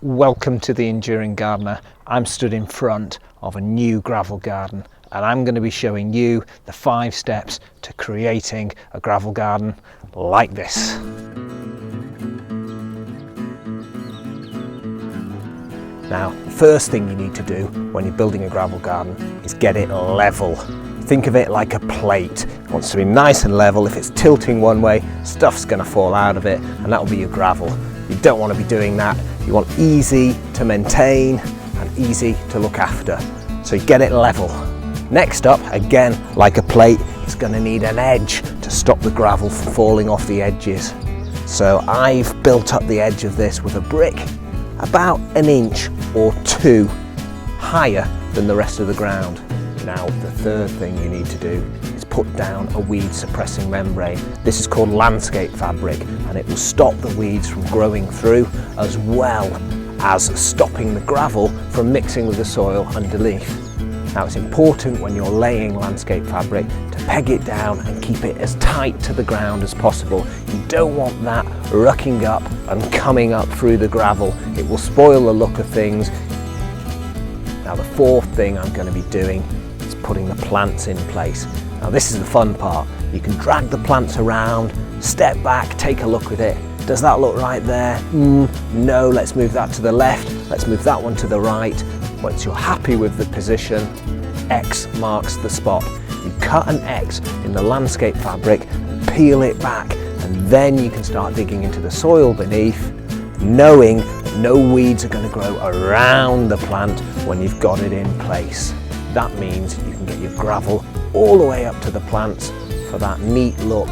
Welcome to the Enduring Gardener. I'm stood in front of a new gravel garden and I'm going to be showing you the 5 steps to creating a gravel garden like this. Now, the first thing you need to do when you're building a gravel garden is get it level. Think of it like a plate. It wants to be nice and level. If it's tilting one way, stuff's going to fall out of it and that'll be your gravel. You don't want to be doing that. You want easy to maintain and easy to look after. So you get it level. Next up, again, like a plate, it's going to need an edge to stop the gravel from falling off the edges. So I've built up the edge of this with a brick about 1 inch or 2 higher than the rest of the ground. Now, the third thing you need to do is put down a weed suppressing membrane. This is called landscape fabric and it will stop the weeds from growing through as well as stopping the gravel from mixing with the soil underneath. Now, it's important when you're laying landscape fabric to peg it down and keep it as tight to the ground as possible. You don't want that rucking up and coming up through the gravel. It will spoil the look of things. Now, the fourth thing I'm going to be doing is putting the plants in place. Now, this is the fun part. You can drag the plants around, step back, take a look at it. Does that look right there? No, let's move that to the left. Let's move that one to the right. Once you're happy with the position, X marks the spot. You cut an X in the landscape fabric, peel it back, and then you can start digging into the soil beneath, knowing that no weeds are going to grow around the plant when you've got it in place. That means you can get your gravel all the way up to the plants for that neat look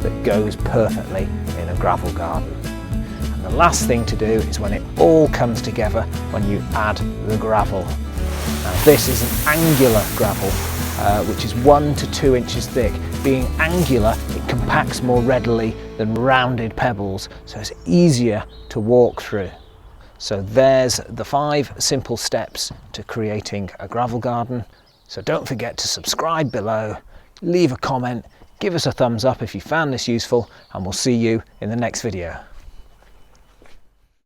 that goes perfectly in a gravel garden. And the last thing to do is when it all comes together, when you add the gravel. Now, this is an angular gravel, which is 1 to 2 inches thick. Being angular, it compacts more readily than rounded pebbles, so it's easier to walk through. So there's the 5 simple steps to creating a gravel garden. So don't forget to subscribe below, leave a comment, give us a thumbs up if you found this useful, and we'll see you in the next video.